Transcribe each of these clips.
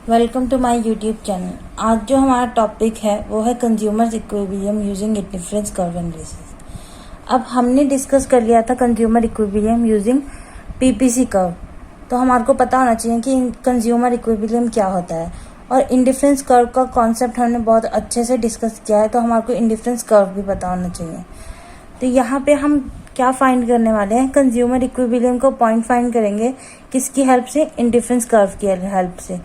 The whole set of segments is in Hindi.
Welcome to my YouTube channel. आज जो हमारा टॉपिक है वो है consumers equilibrium using indifference curve analysis. अब हमने डिस्कस कर लिया था consumer equilibrium using PPC curve, तो हमारे को पता होना चाहिए कि कंज्यूमर इक्विलिब्रियम क्या होता है। और इंडिफरेंस कर्व का कॉन्सेप्ट हमने बहुत अच्छे से डिस्कस किया है, तो हमारे को इंडिफरेंस कर्व भी पता होना चाहिए। तो यहाँ पे हम क्या फाइंड करने वाले हैं, कंज्यूमर इक्विलिब्रियम को पॉइंट फाइंड करेंगे। किसकी हेल्प से? इंडिफरेंस कर्व की हेल्प से।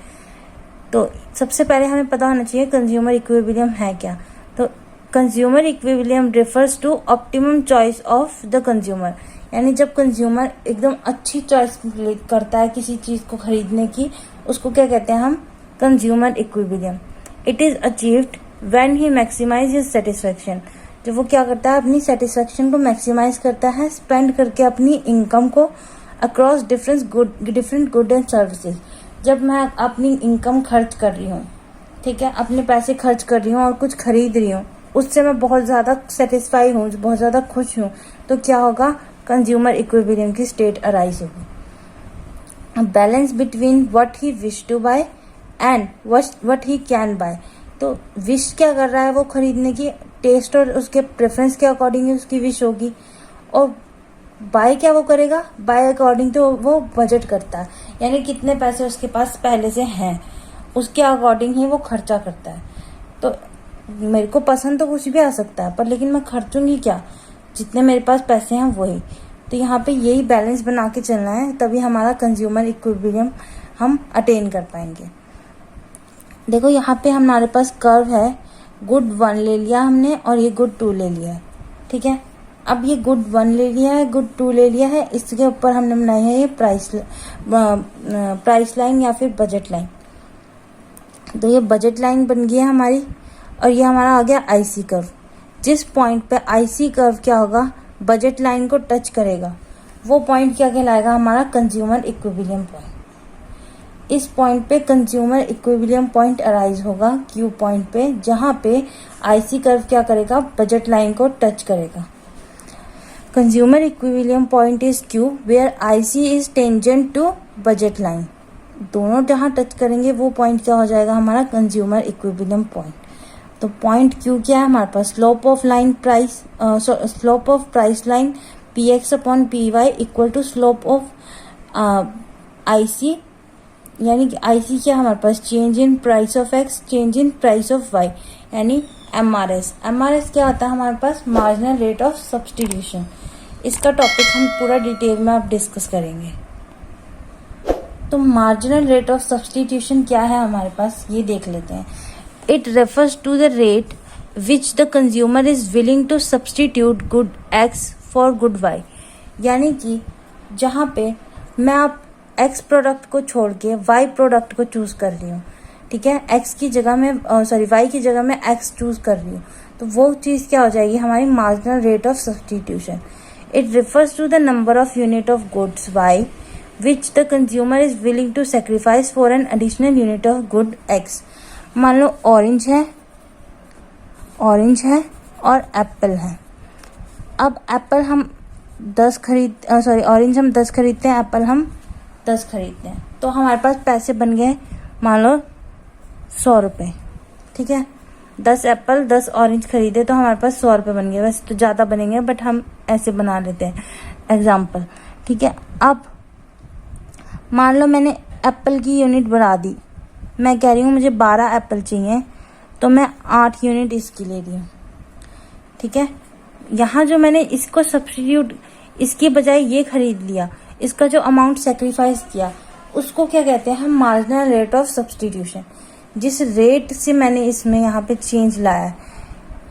तो सबसे पहले हमें पता होना चाहिए कंज्यूमर इक्विलिब्रियम है क्या। तो consumer equilibrium refers to optimum choice of the consumer, यानी जब कंज्यूमर एकदम अच्छी चॉइस करता है किसी चीज को खरीदने की, उसको क्या कहते हैं हम? Consumer equilibrium. It is achieved when he maximize his satisfaction. जब वो क्या करता है, अपनी सेटिस्फेक्शन को मैक्सिमाइज करता है, स्पेंड करके अपनी इनकम को across different good and services. जब मैं अपनी इनकम खर्च कर रही हूँ, ठीक है, अपने पैसे खर्च कर रही हूँ और कुछ खरीद रही हूँ, उससे मैं बहुत ज़्यादा सेटिस्फाई हूँ, बहुत ज़्यादा खुश हूँ, तो क्या होगा? कंज्यूमर इक्विलिब्रियम की स्टेट अराइज होगी। Balance between what he wish to buy and what he can buy. तो विश क्या कर रहा है वो खरीदने की, टेस्ट और उसके प्रेफरेंस के अकॉर्डिंग उसकी विश होगी। और बाय क्या वो करेगा? बाय अकॉर्डिंग तो वो बजट करता है, यानी कितने पैसे उसके पास पहले से हैं, उसके अकॉर्डिंग ही वो खर्चा करता है। तो मेरे को पसंद तो कुछ भी आ सकता है, पर लेकिन मैं खर्चूंगी क्या? जितने मेरे पास पैसे हैं वही। तो यहाँ पे यही बैलेंस बना के चलना है, तभी हमारा कंज्यूमर इक्विलिब्रियम हम अटेन कर पाएंगे। देखो यहाँ पे हमारे पास कर्व है, गुड 1 ले लिया हमने और ये गुड 2 ले लिया है, ठीक है। अब ये गुड 1 ले लिया है, गुड 2 ले लिया है, इसके ऊपर हमने बनाई है ये प्राइस लाइन या फिर बजट लाइन। तो ये बजट लाइन बन गई है हमारी, और ये हमारा आ गया आईसी कर्व। जिस पॉइंट पे आईसी कर्व क्या होगा, बजट लाइन को टच करेगा, वो पॉइंट क्या कहलाएगा? हमारा कंज्यूमर इक्विलिब्रियम पॉइंट। इस पॉइंट पे कंज्यूमर इक्विलिब्रियम पॉइंट अराइज होगा, क्यू पॉइंट पे, जहां पे आईसी कर्व क्या करेगा? बजट लाइन को टच करेगा। Consumer equilibrium point is Q where IC is tangent to budget line. दोनों जहां टच करेंगे वो पॉइंट क्या हो जाएगा? हमारा कंज्यूमर इक्विलिब्रियम पॉइंट। तो पॉइंट क्यू क्या है हमारे पास? Slope of price line P X upon P Y equal to slope of IC, यानी कि आईसी क्या हमारे पास? Change in price of X, change in price of Y, यानी एमआरएस। एमआरएस क्या होता है हमारे पास? Marginal rate of substitution. इसका टॉपिक हम पूरा डिटेल में आप डिस्कस करेंगे। तो मार्जिनल रेट ऑफ सब्स्टिट्यूशन क्या है हमारे पास, ये देख लेते हैं। It refers to the rate which the consumer is willing to substitute good X for good Y, यानी कि जहाँ पे मैं आप एक्स प्रोडक्ट को छोड़ के वाई प्रोडक्ट को चूज कर रही हूँ, ठीक है, एक्स की जगह में वाई की जगह में एक्स चूज कर रही हूँ, तो वो चीज क्या हो जाएगी? हमारी marginal rate of substitution. It refers to the number of unit of goods Y which the consumer is willing to sacrifice for an additional unit of good X. मान लो ऑरेंज है और एप्पल है। अब एप्पल हम ऑरेंज हम 10 खरीदते हैं, एप्पल हम 10 खरीदते हैं, तो हमारे पास पैसे बन गए मान लो 100 रुपये, ठीक है। 10 एप्पल 10 ऑरेंज खरीदे तो हमारे पास 100 रुपये बन गए। वैसे तो ज़्यादा बनेंगे, बट हम ऐसे बना लेते हैं एग्जाम्पल, ठीक है। अब मान लो मैंने एप्पल की यूनिट बढ़ा दी, मैं कह रही हूँ मुझे 12 एप्पल चाहिए, तो मैं 8 यूनिट इसकी ले रही हूँ, ठीक है। यहाँ जो मैंने इसको सब्स्टिट्यूट, इसकी बजाय ये खरीद लिया, इसका जो अमाउंट सेक्रीफाइस किया, उसको क्या कहते हैं हम? Marginal rate of substitution. जिस रेट से मैंने इसमें यहाँ पे चेंज लाया है,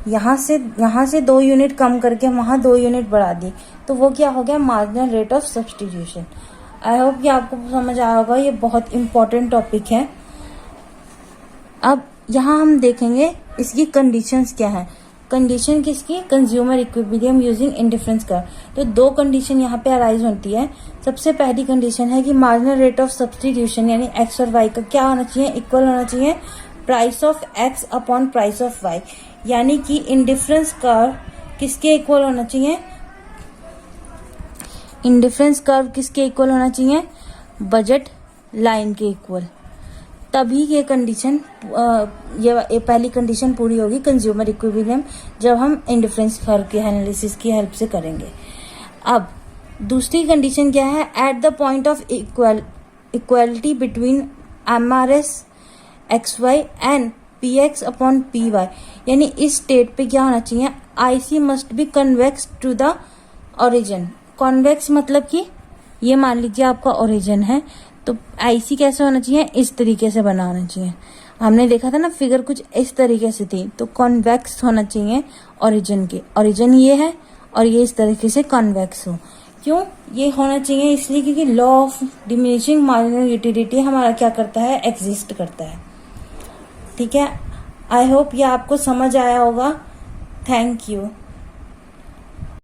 यहाँ से 2 यूनिट कम करके वहाँ 2 यूनिट बढ़ा दी, तो वो क्या हो गया? Marginal rate of substitution. I hope कि आपको समझ आया होगा, ये बहुत इंपॉर्टेंट टॉपिक है। अब यहाँ हम देखेंगे इसकी कंडीशंस क्या है। कंडीशन किसकी? Consumer equilibrium using indifference curve. तो 2 कंडीशन यहाँ पे अराइज होती है। सबसे पहली कंडीशन है कि मार्जिनल रेट ऑफ सब्स्टिट्यूशन यानी एक्स और वाई का क्या होना चाहिए? इक्वल होना चाहिए price of X upon price of Y, यानी कि इंडिफरेंस कर्व किसके इक्वल होना चाहिए? इंडिफरेंस कर्व किसके इक्वल होना चाहिए? बजट लाइन के इक्वल। तभी ये कंडीशन, ये पहली कंडीशन पूरी होगी कंज्यूमर इक्विलिब्रियम, जब हम इंडिफरेंस कर्व के एनालिसिस की हेल्प से करेंगे। अब दूसरी कंडीशन क्या है? At the point of equality between MRS XY and PX upon PY, यानी इस स्टेट पे क्या होना चाहिए? IC must be convex to the origin. Convex मतलब कि ये मान लीजिए आपका ओरिजिन है, तो IC कैसे होना चाहिए? इस तरीके से बना होना चाहिए। हमने देखा था ना फिगर कुछ इस तरीके से थी, तो कॉन्वेक्स होना चाहिए ओरिजिन के। ओरिजिन ये है और ये इस तरीके से कॉन्वेक्स हो। क्यों ये होना चाहिए? इसलिए क्योंकि law of diminishing marginal utility हमारा क्या करता है? एग्जिस्ट करता है। ठीक है, आई होप ये आपको समझ आया होगा। Thank you.